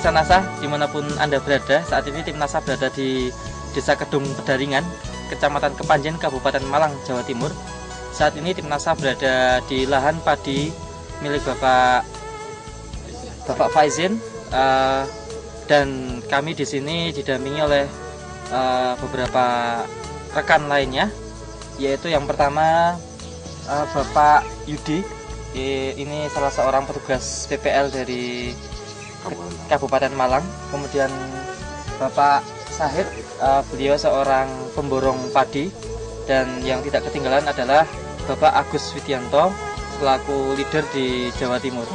pemirsa NASA dimanapun Anda berada, saat ini tim NASA berada di Desa Kedung Pedaringan, Kecamatan Kepanjen, Kabupaten Malang, Jawa Timur. Saat ini tim NASA berada di lahan padi milik Bapak Faizin, dan kami di sini didampingi oleh beberapa rekan lainnya, yaitu yang pertama Bapak Yudi. Ini salah seorang petugas PPL dari Kabupaten Malang. Kemudian Bapak Sahid, beliau seorang pemborong padi. Dan yang tidak ketinggalan adalah Bapak Agus Widianto selaku leader di Jawa Timur.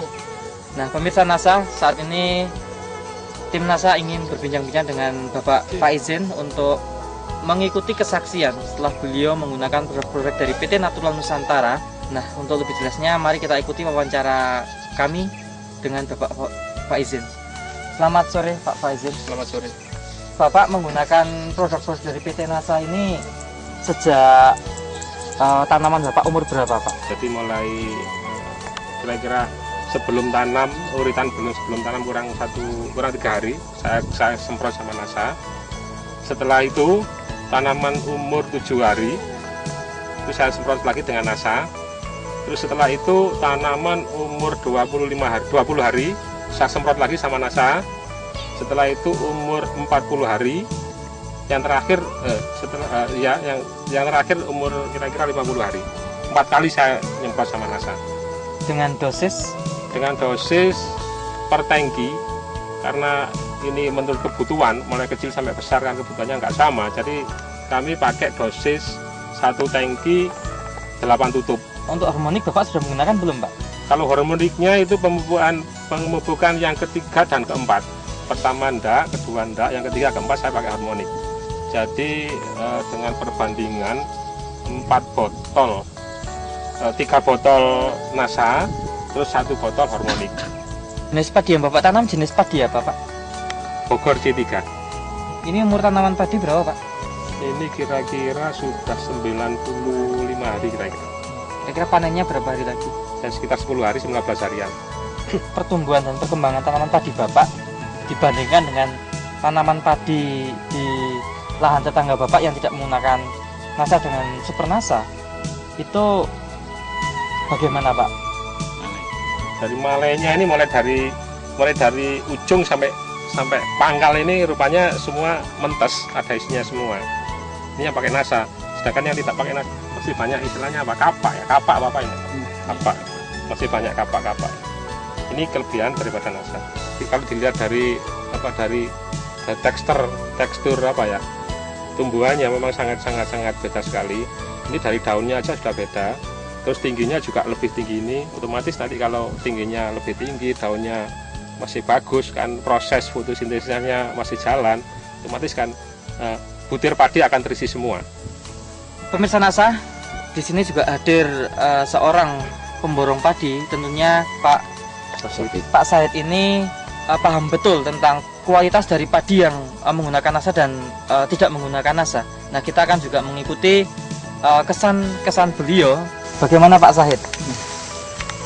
Nah, pemirsa NASA, saat ini tim NASA ingin berbincang-bincang dengan Bapak Faizin untuk mengikuti kesaksian setelah beliau menggunakan produk-produk dari PT Natural Nusantara. Nah, untuk lebih jelasnya mari kita ikuti wawancara kami dengan Bapak Faizin. Selamat sore Pak Faizin. Selamat sore. Bapak menggunakan produk-produk dari PT NASA ini sejak tanaman Bapak umur berapa Pak? Jadi mulai kira-kira sebelum tanam, uritan sebelum tanam kurang 3 hari saya semprot sama NASA. Setelah itu tanaman umur 7 hari itu saya semprot lagi dengan NASA. Terus setelah itu tanaman umur 20 hari saya semprot lagi sama NASA. Setelah itu umur 40 hari, yang terakhir yang terakhir umur kira-kira 50 hari. 4 kali saya nyemprot sama NASA. Dengan dosis per tangki, karena ini menurut kebutuhan, mulai kecil sampai besar kan kebutuhannya nggak sama. Jadi kami pakai dosis 1 tangki 8 tutup. Untuk harmonik Bapak sudah menggunakan belum Pak? Kalau harmoniknya itu pemupukan yang ketiga dan keempat. Pertama enggak, kedua enggak, yang ketiga keempat saya pakai harmonik. Jadi dengan perbandingan 4 botol, 3 botol NASA, terus 1 botol harmonik. Jenis padi yang Bapak tanam jenis padi apa Pak? Bogor C3. Ini umur tanaman padi berapa Pak? Ini kira-kira sudah 95 hari kira-kira. Kira-kira panennya berapa hari lagi? Dan sekitar 10 hari, 19 harian. Pertumbuhan dan perkembangan tanaman padi Bapak dibandingkan dengan tanaman padi di lahan tetangga Bapak yang tidak menggunakan NASA dengan Super NASA, itu bagaimana Pak? Dari malainya ini mulai dari ujung sampai pangkal ini rupanya semua mentes, ada isinya semua. Ini yang pakai NASA, sedangkan yang tidak pakai NASA masih banyak istilahnya apa? Kapak apa ini? Kapak. Masih banyak kapak-kapak. Ini kelebihan daripada NASA. Jadi kalau dilihat dari tekstur tumbuhannya memang sangat beda sekali. Ini dari daunnya aja sudah beda. Terus tingginya juga lebih tinggi ini. Otomatis nanti kalau tingginya lebih tinggi, daunnya masih bagus kan, proses fotosintesisnya masih jalan, otomatis kan butir padi akan terisi semua. Pemirsa NASA, di sini juga hadir seorang pemborong padi, tentunya Pak Sahid ini paham betul tentang kualitas dari padi yang menggunakan NASA dan tidak menggunakan NASA. Nah, kita akan juga mengikuti kesan beliau. Bagaimana Pak Sahid?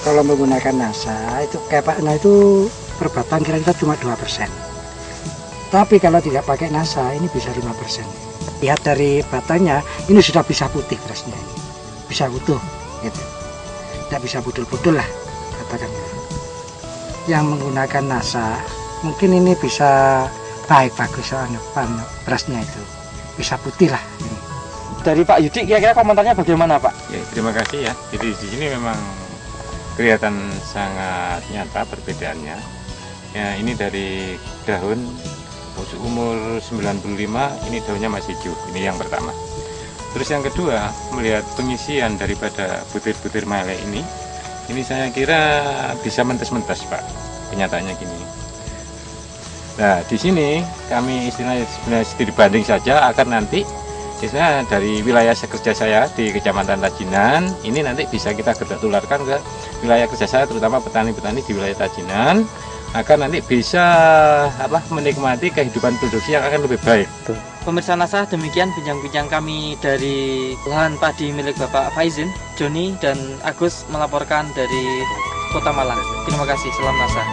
Kalau menggunakan NASA itu kepaknya itu per batang kira-kira cuma 2%. Tapi kalau tidak pakai NASA ini bisa 5%. Lihat dari batangnya ini sudah bisa putih terusnya, bisa utuh gitu. Tidak bisa pudul-pudul lah katakannya. Yang menggunakan NASA mungkin ini bisa bagus berasnya itu bisa putih lah ini. Dari Pak Yudi kira-kira komentarnya bagaimana Pak? Ya, terima kasih ya. Jadi di sini memang kelihatan sangat nyata perbedaannya. Ya, ini dari daun umur 95, ini daunnya masih hijau. Ini yang pertama. Terus yang kedua, melihat pengisian daripada butir-butir malai ini saya kira bisa mentes-mentes Pak. Kenyataannya gini. Nah, di sini kami istilahnya sebenarnya studi banding saja agar nanti istilahnya dari wilayah kerja saya di Kecamatan Tajinan ini nanti bisa kita tularkan ke wilayah kerja saya, terutama petani-petani di wilayah Tajinan, agar nanti bisa menikmati kehidupan produksi yang akan lebih baik. Pemirsa NASA, demikian bincang-bincang kami dari lahan padi milik Bapak Faizin. Joni dan Agus melaporkan dari Kota Malang. Terima kasih, salam NASA.